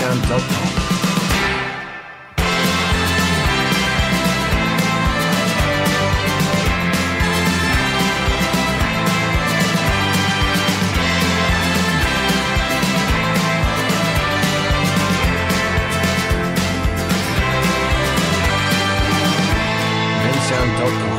Vincent.com. Vincent.com.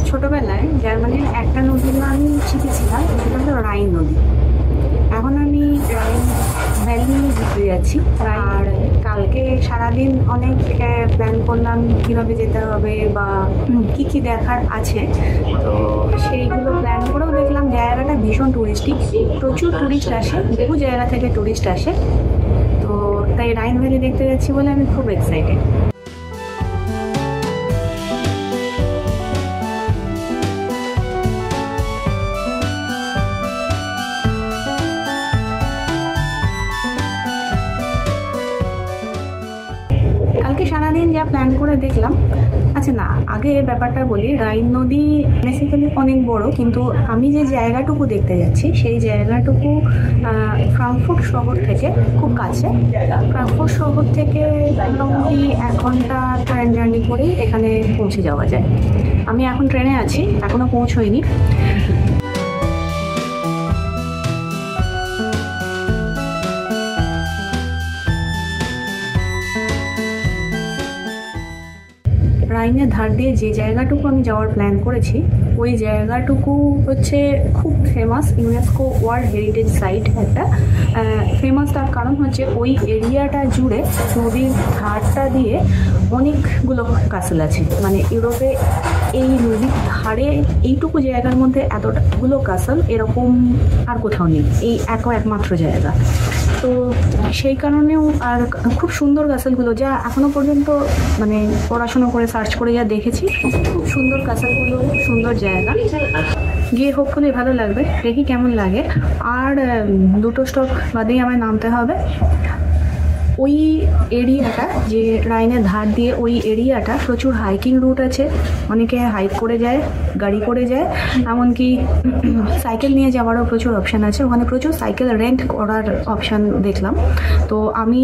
ছোটবেলায় জার্মানির একটা নদীর নাম শিখেছিলাম, সেটা হলো রাইন নদী। এখন আমি রাইন ভ্যালি ঘুরতে যাচ্ছি। আর কালকে সারাদিন অনেক প্ল্যান করলাম কীভাবে যেতে হবে বা কী কী দেখার আছে। তো সেইগুলো প্ল্যান করেও দেখলাম জায়গাটা ভীষণ টুরিস্টিক, প্রচুর টুরিস্ট আসে, বহু জায়গা থেকে টুরিস্ট আসে। তো তাই রাইন ভ্যালি দেখতে যাচ্ছি বলে আমি খুব এক্সাইটেড। কালকে সারাদিন যা প্ল্যান করে দেখলাম, আচ্ছা না, আগে ব্যাপারটা বলি। রাইন নদী বেসিক্যালি অনেক বড়, কিন্তু আমি যে জায়গাটুকু দেখতে যাচ্ছি সেই জায়গাটুকু ফ্রাঙ্কফুর্ট শহর থেকে খুব কাছে। ফ্রাঙ্কফুর্ট শহর থেকে মোটামুটি 1 ঘন্টা ট্রেন জার্নি করেই এখানে পৌঁছে যাওয়া যায়। আমি এখন ট্রেনে আছি, এখনও পৌঁছোইনি। রাইনের ধার দিয়ে যে জায়গাটুকু আমি যাওয়ার প্ল্যান করেছি, ওই জায়গাটুকু হচ্ছে খুব famous, UNESCO world heritage site একটা। ফেমাস তার কারণ হচ্ছে ওই এরিয়াটা জুড়ে নদীর ধারটা দিয়ে অনেকগুলো কাসেল আছে। মানে ইউরোপে এই নদীর ধারে এইটুকু জায়গার মধ্যে এতগুলো কাসেল এরকম আর কোথাও নেই, এই একমাত্র জায়গা। তো সেই কারণেও আর খুব সুন্দর কাসেলগুলো, যা এখনো পর্যন্ত মানে পড়াশুনো করে সার্চ করে যা দেখেছি, খুব সুন্দর কাসেলগুলো, সুন্দর জায়গা। গিয়ে হোপফুলি ভালো লাগবে, দেখি কেমন লাগে। আর 2টো স্টপ বাদেই আমায় নামতে হবে। ওই এরিয়াটা, যে রাইনের ধার দিয়ে ওই এরিয়াটা, প্রচুর হাইকিং রুট আছে। অনেকে হাইক করে যায়, গাড়ি করে যায়, এমনকি সাইকেল নিয়ে যাওয়ারও প্রচুর অপশান আছে। ওখানে প্রচুর সাইকেল রেন্ট করার অপশান দেখলাম। তো আমি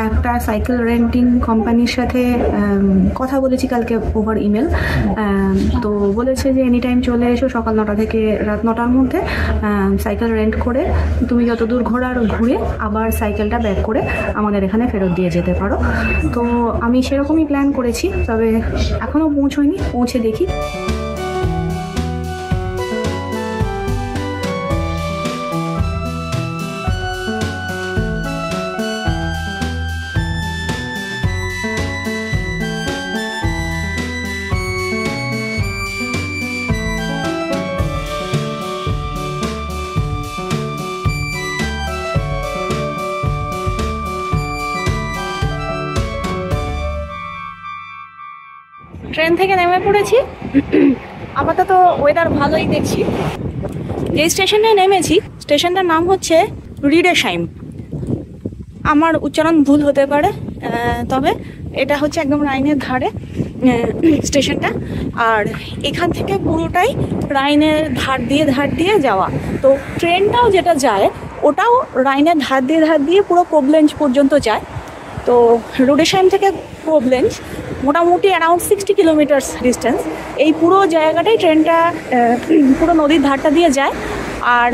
একটা সাইকেল রেন্টিং কোম্পানির সাথে কথা বলেছি কালকে ওভার ইমেল। তো বলেছে যে এনি টাইম চলে এসো, সকাল 9টা থেকে রাত 9টার মধ্যে সাইকেল রেন্ট করে তুমি যত দূর ঘোরার ঘুরে আবার সাইকেলটা ব্যাক করে আমাদের এখানে ফেরত দিয়ে যেতে পারো। তো আমি সেরকমই প্ল্যান করেছি, তবে এখনও পৌঁছোইনি, পৌঁছে দেখি। ট্রেন থেকে নেমে পড়েছি। আপাতত ওয়েদার ভালোই দেখছি। যে স্টেশনে নেমেছি, স্টেশনটার নাম হচ্ছে রিডেশাইম। আমার উচ্চারণ ভুল হতে পারে, তবে এটা হচ্ছে একদম রাইনের ধারে স্টেশনটা। আর এখান থেকে পুরোটাই রাইনের ধার দিয়ে যাওয়া। তো ট্রেনটাও যেটা যায় ওটাও রাইনের ধার দিয়ে পুরো কোবলেঞ্জ পর্যন্ত যায়। তো রুডেশাইম থেকে কোবলেঞ্জ মোটামুটি অ্যারাউন্ড 60 কিলোমিটার্স ডিস্টেন্স। এই পুরো জায়গাটাই ট্রেনটা পুরো নদীর ধারটা দিয়ে যায়। আর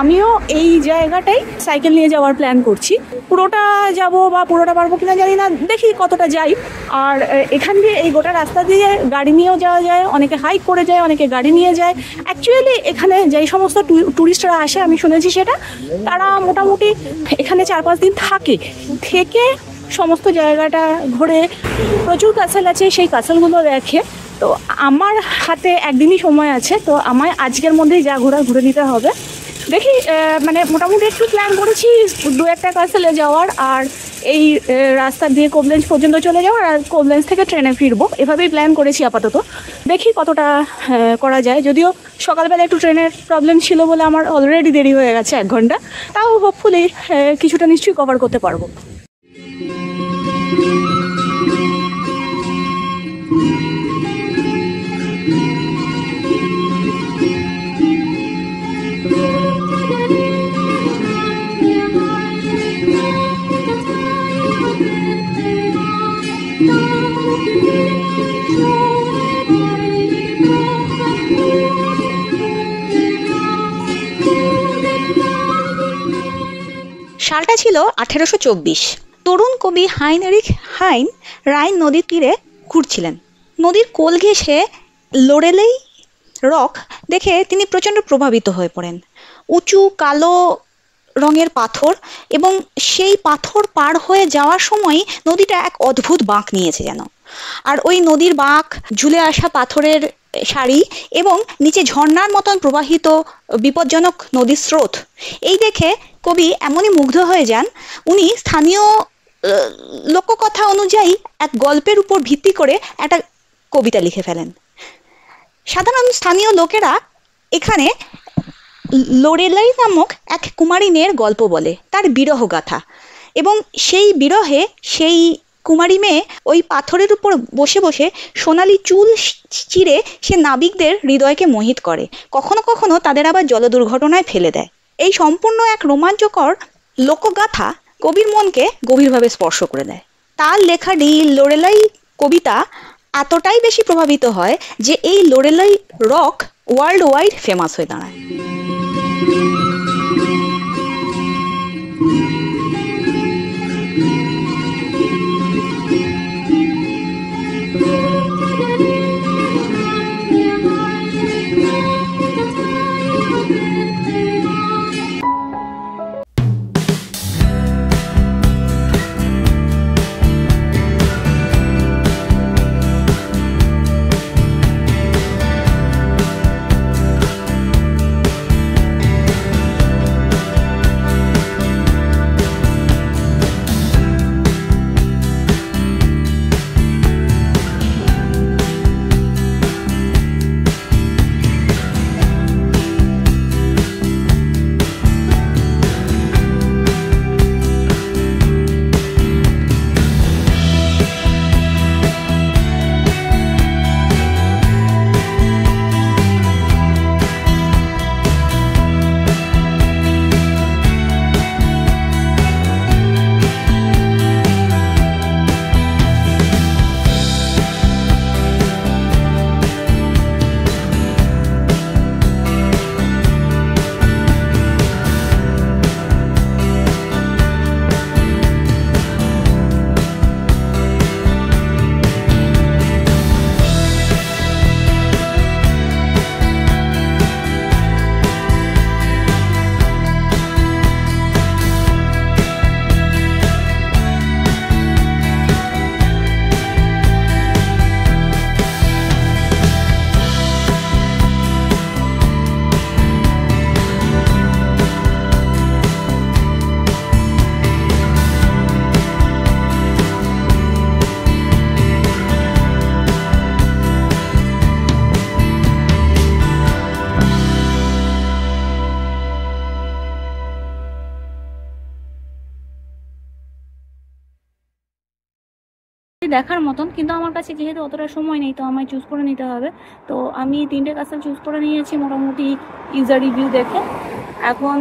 আমিও এই জায়গাটাই সাইকেল নিয়ে যাওয়ার প্ল্যান করছি। পুরোটা যাব বা পুরোটা পারবো কিনা জানি না, দেখি কতটা যাই। আর এখান দিয়ে এই গোটা রাস্তা দিয়ে গাড়ি নিয়েও যাওয়া যায়, অনেকে হাইক করে যায়, অনেকে গাড়ি নিয়ে যায়। অ্যাকচুয়ালি এখানে যেই সমস্ত ট্যুরিস্টরা আসে, আমি শুনেছি সেটা, তারা মোটামুটি এখানে 4-5 দিন থেকে সমস্ত জায়গাটা ঘুরে, প্রচুর কাসল আছে, সেই কাসলগুলো দেখে। তো আমার হাতে একদিনই সময় আছে, তো আমায় আজকের মধ্যেই যা ঘুরে নিতে হবে। দেখি, মানে মোটামুটি একটু প্ল্যান করেছি 2-1টা কাসলে যাওয়ার, আর এই রাস্তা দিয়ে কোবলেন্স পর্যন্ত চলে যাওয়ার, আর কোবলেন্স থেকে ট্রেনে ফিরবো, এভাবেই প্ল্যান করেছি আপাতত। দেখি কতটা করা যায়। যদিও সকালবেলা একটু ট্রেনের প্রবলেম ছিল বলে আমার অলরেডি দেরি হয়ে গেছে 1 ঘন্টা, তাও হোপফুলি কিছুটা নিশ্চয়ই কভার করতে পারবো। সালটা ছিল 1824। তরুণ কবি হাইনরিখ হাইন রাইন নদীর তীরে ঘুরছিলেন। নদীর কোল ঘেঁষে লোরেলেই রক দেখে তিনি প্রচণ্ড প্রভাবিত হয়ে পড়েন। উঁচু কালো রঙের পাথর, এবং সেই পাথর পার হয়ে যাওয়ার সময় নদীটা এক অদ্ভুত বাঁক নিয়েছে যেন। আর ওই নদীর বাঁক, ঝুলে আসা পাথরের সারি, এবং নিচে ঝর্ণার মতন প্রবাহিত বিপজ্জনক নদীর স্রোত, এই দেখে কবি এমনই মুগ্ধ হয়ে যান, উনি স্থানীয় লোককথা অনুযায়ী এক গল্পের উপর ভিত্তি করে একটা কবিতা লিখে ফেলেন। সাধারণ স্থানীয় লোকেরা এখানে লোরেলাই নামক এক কুমারী মেয়ের গল্প বলে, তার বিরহ গাথা, এবং সেই বিরহে সেই কুমারী মেয়ে ওই পাথরের উপর বসে বসে সোনালি চুল চিরে সে নাবিকদের হৃদয়কে মোহিত করে, কখনো কখনো তাদের আবার জল দুর্ঘটনায় ফেলে দেয়। এই সম্পূর্ণ এক রোমাঞ্চকর লোকগাথা কবির মনকে গভীরভাবে স্পর্শ করে দেয়। তার লেখা লোরেলাই কবিতা এতটাই বেশি প্রভাবিত হয় যে এই লোরেলাই রক ওয়ার্ল্ড ওয়াইড ফেমাস হয়ে দাঁড়ায়। দেখার মতন, কিন্তু আমার কাছে যেহেতু অতটা সময় নেই, তো আমায় চুজ করে নিতে হবে। তো আমি 3টে কাসল চুজ করে নিয়েছি মোটামুটি ইউজার রিভিউ দেখে। এখন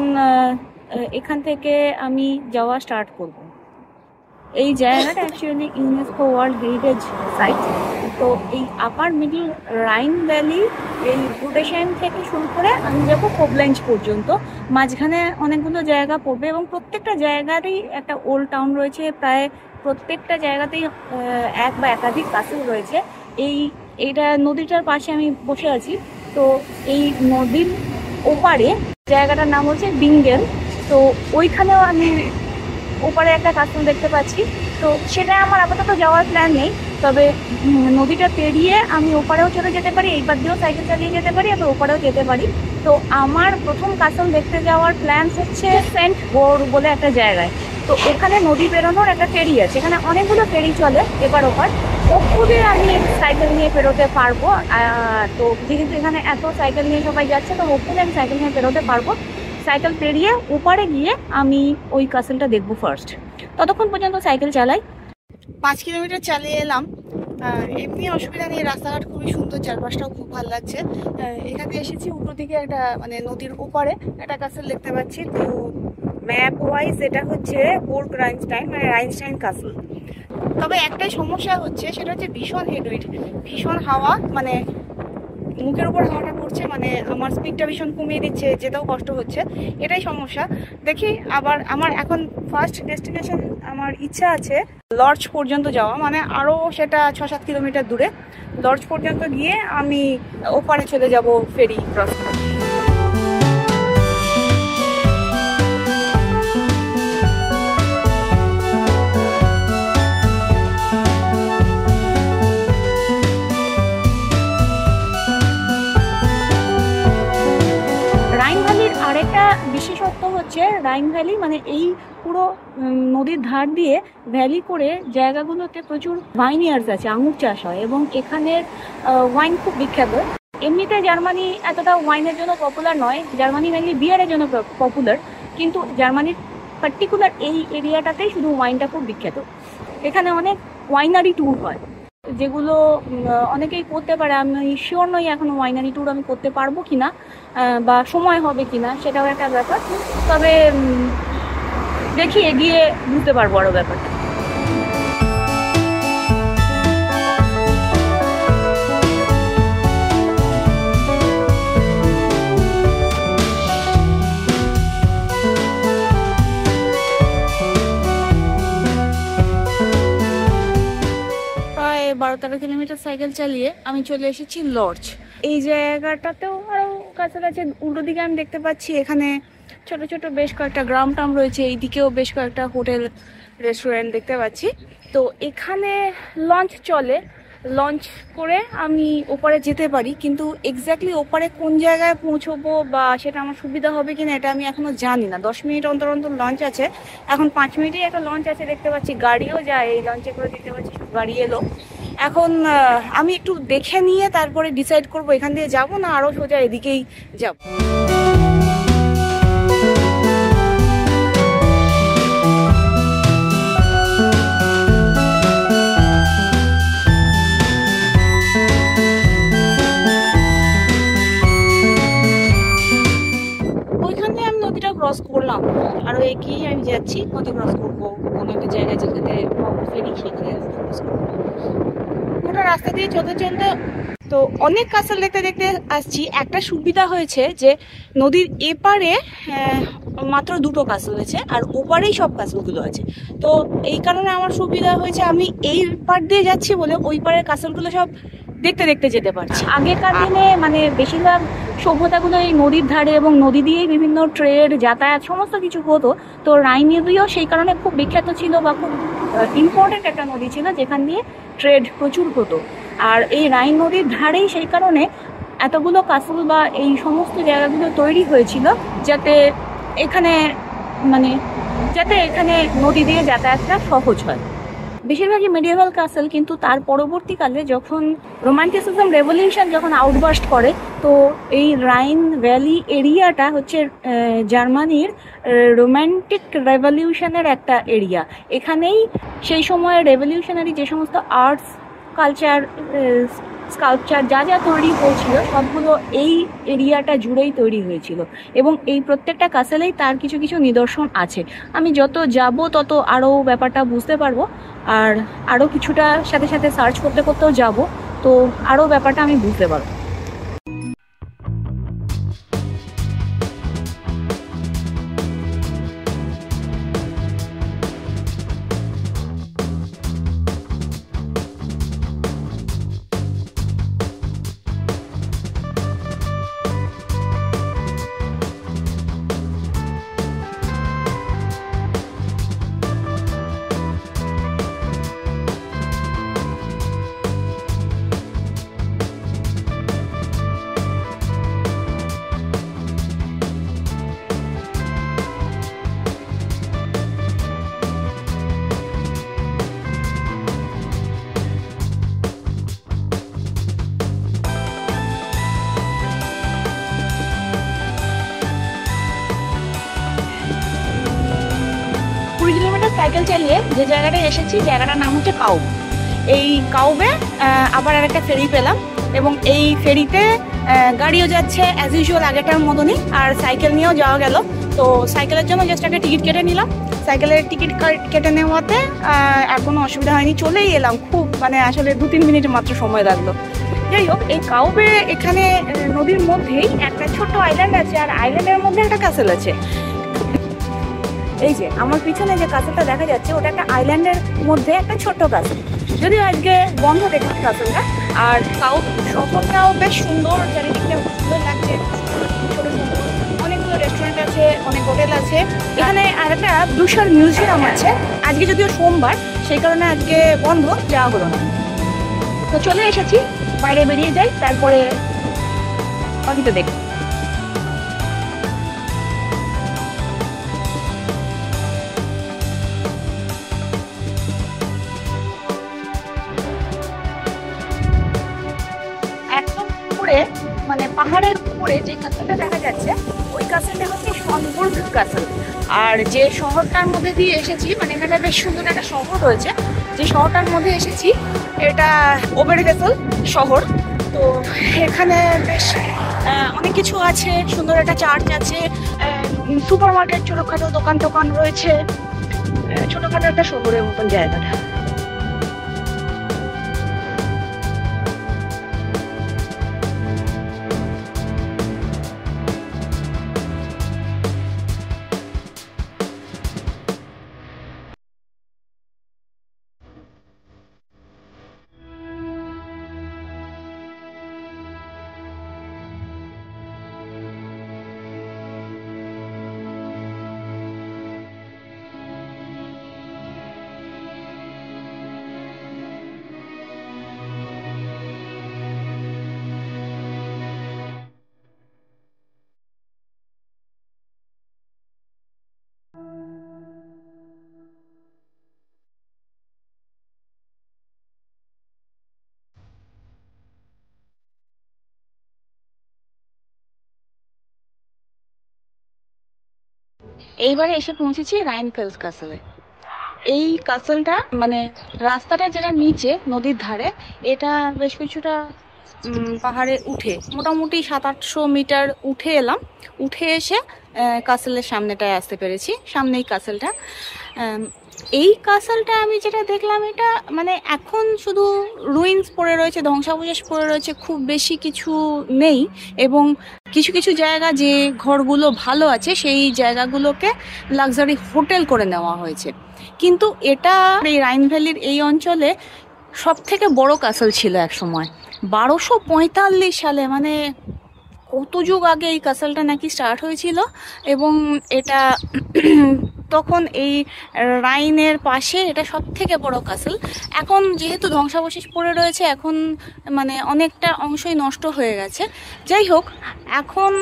এখান থেকে আমি যাওয়া স্টার্ট করব। এই জায়গাটা actually UNESCO world heritage site, তো এই আপার মিডল রাইন ভ্যালি, এই বুডেশাইন থেকে শুরু করে আমি যাবো কোবলেঞ্চ পর্যন্ত। মাঝখানে অনেকগুলো জায়গা পড়বে এবং প্রত্যেকটা জায়গারই একটা ওল্ড টাউন রয়েছে। প্রায় প্রত্যেকটা জায়গাতেই এক বা একাধিক কাসেল রয়েছে। এইটা নদীটার পাশে আমি বসে আছি। তো এই নদীর ওপারে জায়গাটার নাম হচ্ছে বিঙ্গেল। তো ওইখানেও আমি ওপারে একটা কাসেল দেখতে পাচ্ছি। তো সেটা আমার আপাতত যাওয়ার প্ল্যান নেই, তবে নদীটা পেরিয়ে আমি ওপারেও চলে যেতে পারি, এইবার দিয়েও সাইকেল চালিয়ে যেতে পারি, আবার ওপারেও যেতে পারি। তো আমার প্রথম কাসেল দেখতে যাওয়ার প্ল্যান হচ্ছে সেন্ট বোর বলে একটা জায়গায়। তো ওখানে নদী পেরোনোর একটা ফেরি আছে, এখানে অনেকগুলো ফেরি চলে এপার ওপার। ওখানে আমি সাইকেল নিয়ে পেরোতে পারবো। তো যেহেতু এখানে এত সাইকেল নিয়ে সবাই যাচ্ছে, তো ওখানে আমি সাইকেল নিয়ে পেরোতে পারবো। সাইকেল পেরিয়ে ওপারে গিয়ে আমি ওই কাসেলটা দেখবো ফার্স্ট। ততক্ষণ পর্যন্ত সাইকেল চালাই। 5 কিলোমিটার চালিয়ে এলাম। এমনি অসুবিধা নেই, রাস্তাঘাট খুবই সুন্দর, চারপাশটাও খুব ভালো লাগছে। এখানে এসেছি উল্টো দিকে একটা মানে নদীর ওপারে একটা কাসেল দেখতে পাচ্ছি। তো ম্যাপ ওয়াইজ এটা হচ্ছে বোর্গ রাইনস্টাইন, মানে রাইনস্টাইন কাসেল। তবে একটাই সমস্যা হচ্ছে, সেটা হচ্ছে ভীষণ হেডউইন্ড, ভীষণ হাওয়া, মানে মুখের উপর হাওয়াটা পড়ছে, মানে আমার স্পিডটা ভীষণ কমিয়ে দিচ্ছে, যেতেও কষ্ট হচ্ছে, এটাই সমস্যা। দেখি আবার আমার এখন ফার্স্ট ডেস্টিনেশন, আমার ইচ্ছা আছে লর্জ পর্যন্ত যাওয়া, মানে আরও সেটা 6-7 কিলোমিটার দূরে। লর্জ পর্যন্ত গিয়ে আমি ওপারে চলে যাব ফেরি ক্রস করে। আরেকটা বিশেষত্ব হচ্ছে রাইন ভ্যালি, মানে এই পুরো নদীর ধার দিয়ে ভ্যালি করে জায়গাগুলোতে প্রচুর ভাইনিয়ার্স আছে, আঙুর চাষ হয় এবং এখানের ওয়াইন খুব বিখ্যাত। এমনিতে জার্মানি এতটা ওয়াইনের জন্য পপুলার নয়, জার্মানি মেনলি বিয়ারের জন্য পপুলার, কিন্তু জার্মানির পার্টিকুলার এই এরিয়াটাতেই শুধু ওয়াইনটা খুব বিখ্যাত। এখানে অনেক ওয়াইনারি ট্যুর হয়, যেগুলো অনেকেই করতে পারে। আমি শিওর নই এখনো ওয়াইনারি ট্যুর আমি করতে পারবো কিনা বা সময় হবে কিনা, সেটাও একটা ব্যাপার। তবে দেখি এগিয়ে বুঝতে পারবো আরো ব্যাপারটা। প্রায় 12-13 কিলোমিটার সাইকেল চালিয়ে আমি চলে এসেছি লর্জ। এই জায়গাটাতেও আরো কাছাকাছি উল্টো দিকে আমি দেখতে পাচ্ছি এখানে ছোট ছোট বেশ কয়েকটা গ্রাম টাম রয়েছে, এইদিকেও বেশ কয়েকটা হোটেল রেস্টুরেন্ট দেখতে পাচ্ছি। তো এখানে লঞ্চ চলে, লঞ্চ করে আমি ওপারে যেতে পারি, কিন্তু এক্স্যাক্টলি ওপারে কোন জায়গায় পৌঁছবো বা সেটা আমার সুবিধা হবে কিনা এটা আমি এখনো জানি না। 10 মিনিট অন্তর অন্তর লঞ্চ আছে, এখন 5 মিনিটেই একটা লঞ্চ আছে দেখতে পাচ্ছি, গাড়িও যায় এই লঞ্চে করে দেখতে পাচ্ছি, গাড়ি এলো। এখন আমি একটু দেখে নিয়ে তারপরে ডিসাইড করবো এখান দিয়ে যাবো না আরো সোজা এদিকেই যাবো। ক্রস করলাম, আরো এগিয়ে আমি যাচ্ছি, নদী ক্রস করবো কোনো একটা জায়গায় যেখানে ফেরি, সেখানে ক্রস করবো। ওটা রাস্তা দিয়ে চলতে চলতে তো অনেক কাসেল দেখতে দেখতে আসছি। একটা সুবিধা হয়েছে যে নদীর এপারে মাত্র 2টো কাসেল আছে আর ওপারেই সব কাসেলগুলো আছে। তো এই কারণে আমার সুবিধা হয়েছে, আমি এই পার দিয়ে যাচ্ছি বলে ওই পারের কাসেলগুলো সব দেখতে দেখতে যেতে পারছি। আগেকার দিনে মানে বেশিরভাগ সভ্যতাগুলো এই নদীর ধারে এবং নদী দিয়েই বিভিন্ন ট্রেড, যাতায়াত সমস্ত কিছু হতো। তো রাইন নদীও সেই কারণে খুব বিখ্যাত ছিল বা খুব ইম্পর্টেন্ট একটা নদী ছিল যেখান দিয়ে ট্রেড প্রচুর হতো। আর এই রাইন নদীর ধারেই সেই কারণে এতগুলো কাসেল বা এই সমস্ত জায়গাগুলো তৈরি হয়েছিল যাতে এখানে নদী দিয়ে যাতায়াতটা সহজ হয়। বেশিরভাগই মিডিয়েভাল কাসেল, কিন্তু তার পরবর্তীকালে যখন রোমান্টিসিজম রেভলিউশন যখন আউটবার্স্ট করে, তো এই রাইন ভ্যালি এরিয়াটা হচ্ছে জার্মানির রোম্যান্টিক রেভলিউশনের একটা এরিয়া। এখানেই সেই সময় রেভলিউশনারি যে সমস্ত আর্টস, কালচার, স্কাল্পচার যা যা তৈরি হয়েছিল সবগুলো এই এরিয়াটা জুড়েই তৈরি হয়েছিল এবং এই প্রত্যেকটা কাসেলেই তার কিছু কিছু নিদর্শন আছে। আমি যত যাব তত আরও ব্যাপারটা বুঝতে পারবো আর আরও কিছুটা সাথে সাথে সার্চ করতে করতেও যাব। তো আরও ব্যাপারটা আমি বুঝতে পারবো। সাইকেল চালিয়ে যে জায়গাটায় এসেছি, জায়গাটার নাম হচ্ছে কাউব। এই কাউবে আবার আর একটা ফেরি পেলাম, এবং এই ফেরিতে গাড়িও যাচ্ছে অ্যাজ ইউজুয়াল আগেটার মতনই, আর সাইকেল নিয়েও যাওয়া গেল। তো সাইকেলের জন্য জাস্ট একটা টিকিট কেটে নিলাম। সাইকেলের টিকিট কেটে নেওয়াতে আর কোনো অসুবিধা হয়নি, চলেই এলাম। খুব মানে আসলে 2-3 মিনিট মাত্র সময় লাগলো। যাই হোক, এই কাউবে এখানে নদীর মধ্যেই একটা ছোট্ট আইল্যান্ড আছে, আর আইল্যান্ডের মধ্যে একটা ক্যাসেল আছে। এই যে আমার পিছনে যে কাসেলটা দেখা যাচ্ছে, ওটা একটা আইল্যান্ডের মধ্যে একটা ছোট্ট কাসেল। যদিও আজকে বন্ধ দেখলাম কাসেলটা। আর কাউব শহরটাও বেশ সুন্দর, চারিদিকটা সুন্দর লাগছে, ছোট ছোট অনেকগুলো রেস্টুরেন্ট আছে, অনেক হোটেল আছে। এখানে আর একটা ব্রুশার মিউজিয়াম আছে। আজকে যদিও সোমবার, সেই কারণে আজকে বন্ধ, যাওয়া হলো না। তো চলে এসেছি, বাইরে বেরিয়ে যাই, তারপরে বাকিটা দেখি। মানে পাহাড়ের উপরে যে কাসেলটা দেখা যাচ্ছে, ওই কাসেলটা হচ্ছে সনবুর্গ কাসেল। আর যে শহরটার মধ্যে দিয়ে এসেছি, মানে এখানে বেশ সুন্দর একটা শহর রয়েছে, যে শহরটার মধ্যে এসেছি এটা ওবেরগেসেল শহর। তো এখানে বেশ অনেক কিছু আছে, সুন্দর একটা চার্চ আছে, সুপার মার্কেট, ছোটখাটো দোকান টোকান রয়েছে, ছোটখাটো একটা শহরের মতন জায়গাটা। এইবারে এসে পৌঁছেছি রাইনফেলস কাসেলে। এই কাসেলটা মানে রাস্তাটা যেটা নিচে নদীর ধারে, এটা বেশ কিছুটা পাহাড়ে উঠে, মোটামুটি 700-800 মিটার উঠে এলাম। উঠে এসে কাসেলের সামনেটায় আসতে পেরেছি। সামনেই কাসেলটা। এই কাসেলটা আমি যেটা দেখলাম, এটা মানে এখন শুধু রুইন্স পড়ে রয়েছে, ধ্বংসাবশেষ পড়ে রয়েছে, খুব বেশি কিছু নেই। এবং কিছু কিছু জায়গা যে ঘরগুলো ভালো আছে, সেই জায়গাগুলোকে লাক্সারি হোটেল করে নেওয়া হয়েছে। কিন্তু এটা এই রাইন ভ্যালির এই অঞ্চলে সব থেকে বড় কাসেল ছিল এক সময়। 1245 সালে, মানে কত যুগ আগে এই কাসেলটা নাকি স্টার্ট হয়েছিল। এবং এটা তখন এই রাইনের পাশে এটা সব থেকে বড় কাসেল। এখন যেহেতু ধ্বংসাবশেষ পড়ে রয়েছে, এখন মানে অনেকটা অংশই নষ্ট হয়ে গেছে। যাই হোক, এখন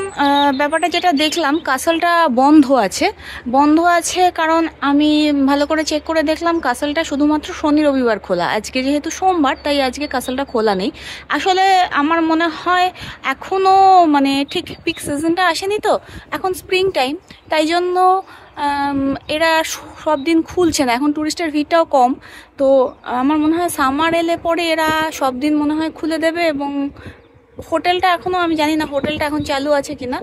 ব্যাপারটা যেটা দেখলাম, কাসেলটা বন্ধ আছে কারণ আমি ভালো করে চেক করে দেখলাম, কাসেলটা শুধুমাত্র শনি রবিবার খোলা। আজকে যেহেতু সোমবার, তাই আজকে কাসেলটা খোলা নেই। আসলে আমার মনে হয় এখনও মানে ঠিক পিক সিজনটা আসেনি, তো এখন স্প্রিং টাইম, তাই জন্য এরা সব দিন খুলছে না। এখন টুরিস্টের ভিড়টাও কম, তো আমার মনে হয় সামার এলে পরে এরা সব দিন মনে হয় খুলে দেবে। এবং হোটেলটা এখনও আমি জানি না হোটেলটা এখন চালু আছে কিনা,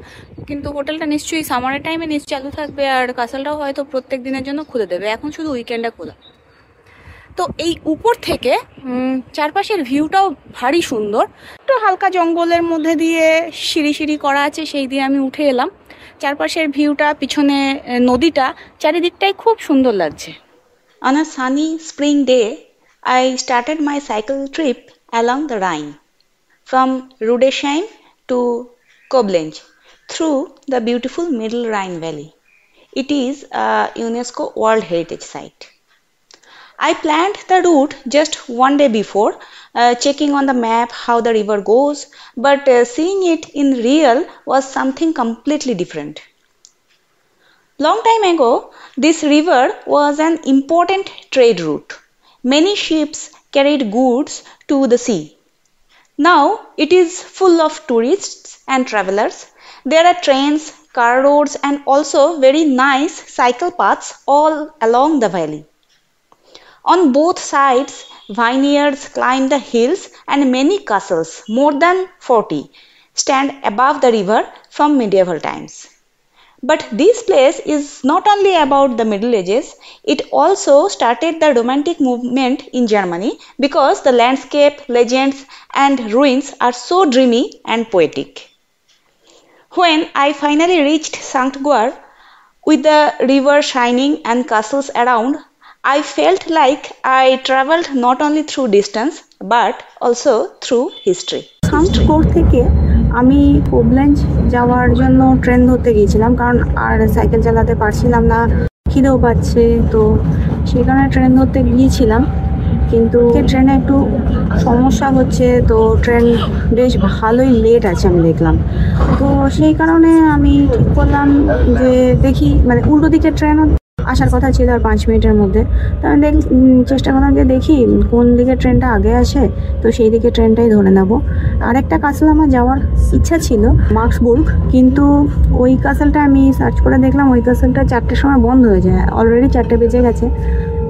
কিন্তু হোটেলটা নিশ্চয়ই সামারের টাইমে নিশ্চয়ই চালু থাকবে, আর কাসেলটাও হয়তো প্রত্যেক দিনের জন্য খুলে দেবে। এখন শুধু উইকেন্ডে খোলা। তো এই উপর থেকে চারপাশের ভিউটাও ভারী সুন্দর। একটু হালকা জঙ্গলের মধ্যে দিয়ে সিঁড়ি সিঁড়ি করা আছে, সেই দিয়ে আমি উঠে এলাম। চারপাশের ভিউটা, পিছনে নদীটা, চারিদিকটাই খুব সুন্দর লাগছে। On a sunny spring day, I started my cycle trip along the Rhine from Rudesheim to Koblenz through the beautiful Middle Rhine Valley. It is a UNESCO World Heritage Site. I planned the route just one day before, checking on the map how the river goes, but seeing it in real was something completely different. Long time ago, this river was an important trade route. Many ships carried goods to the sea. Now it is full of tourists and travelers. There are trains, car roads, and also very nice cycle paths all along the valley. On both sides, vineyards climb the hills and many castles, more than 40, stand above the river from medieval times. But this place is not only about the Middle Ages, it also started the Romantic movement in Germany because the landscape, legends, and ruins are so dreamy and poetic. When I finally reached St. Goar, with the river shining and castles around, I felt like I traveled not only through distance but also through history. সান্ট গোর থেকে আমি কোবলেঞ্জ যাওয়ার জন্য train ধরতে গিয়েছিলাম, কারণ আর cycle চালাতে পারছিলাম না, খিদেও পাচ্ছে, তো সেই কারণে ট্রেন ধরতে গিয়েছিলাম। কিন্তু ট্রেনে একটু সমস্যা হচ্ছে, তো ট্রেন বেশ ভালোই লেট আছে আমি দেখলাম। তো সেই কারণে আমি ঠিক করলাম যে দেখি, মানে উল্টো দিকে ট্রেনও আসার কথা ছিল আর 5 মিনিটের মধ্যে। তো আমি চেষ্টা করলাম যে দেখি কোন দিকে ট্রেনটা আগে আসে, তো সেই দিকে ট্রেনটাই ধরে নেব। আরেকটা কাসল আমার যাওয়ার ইচ্ছা ছিল, মার্কসবুর্গ, কিন্তু ওই কাসলটা আমি সার্চ করে দেখলাম ওই কাসলটা 4টের সময় বন্ধ হয়ে যায়, অলরেডি 4টে বেজে গেছে,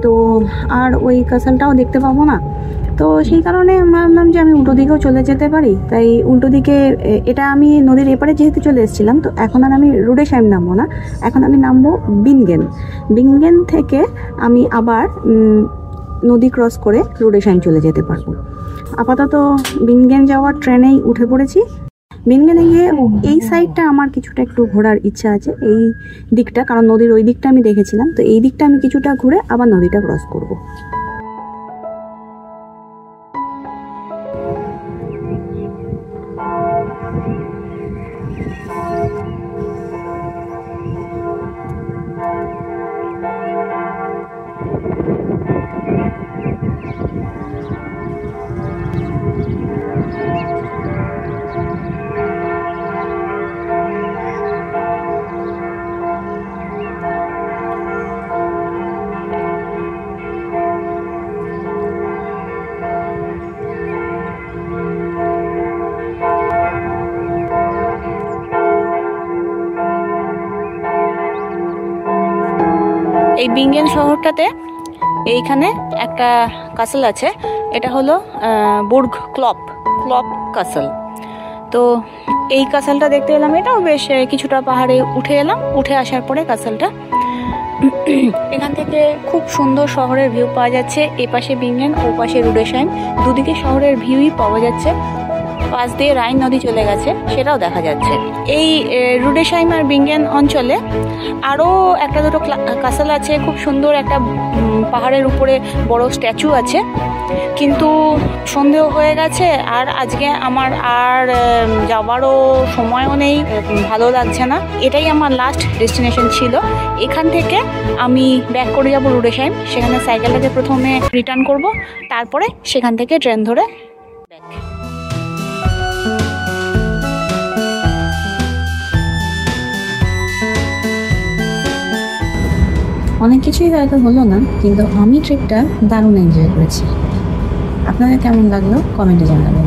তো আর ওই কাসলটাও দেখতে পাবো না। তো সেই কারণে ভাবলাম যে আমি উল্টো দিকেও চলে যেতে পারি, তাই উল্টো দিকে, এটা আমি নদীর এপারে যেহেতু চলে এসেছিলাম, তো এখন আর আমি রুডেশাইম নামবো না, এখন আমি নামবো বিনগেন থেকে আমি আবার নদী ক্রস করে রুডেশাইম চলে যেতে পারবো। আপাতত বিনগেন যাওয়ার ট্রেনেই উঠে পড়েছি। বিনগেনে গিয়ে এই সাইডটা আমার কিছুটা একটু ঘোরার ইচ্ছা আছে, এই দিকটা, কারণ নদীর ওই দিকটা আমি দেখেছিলাম, তো এই দিকটা আমি কিছুটা ঘুরে আবার নদীটা ক্রস করব। এই বিনগেন শহরটাতে এইখানে একটা কাসল আছে, এটা হলো বুর্গ ক্লপ কাসল। তো এই কাসলটা দেখতে এলাম, এটাও বেশ কিছুটা পাহাড়ে উঠে এলাম, উঠে আসার পরে কাসলটা, এখান থেকে খুব সুন্দর শহরের ভিউ পাওয়া যাচ্ছে। এ পাশে বিনগেন, ও পাশে রুডেশাইম, দুদিকে শহরের ভিউই পাওয়া যাচ্ছে। পাশ দিয়ে রাইন নদী চলে গেছে, সেটাও দেখা যাচ্ছে। এই রুডেশাইম আর বিনগেন অঞ্চলে আরও একটা দুটো কাসল আছে, খুব সুন্দর একটা পাহাড়ের উপরে বড় স্ট্যাচু আছে, কিন্তু সন্দেহ হয়ে গেছে আর আজকে আমার আর যাওয়ারও সময়ও নেই, ভালো লাগছে না। এটাই আমার লাস্ট ডেস্টিনেশন ছিল। এখান থেকে আমি ব্যাক করে যাব রুডেশাইম, সেখানে সাইকেলটাকে প্রথমে রিটার্ন করব, তারপরে সেখান থেকে ট্রেন ধরে ব্যাক। অনেক কিছুই হয়তো হলো না, কিন্তু আমি ট্রিপটা দারুণ এনজয় করেছি। আপনাদের কেমন লাগলো কমেন্টে জানাবেন।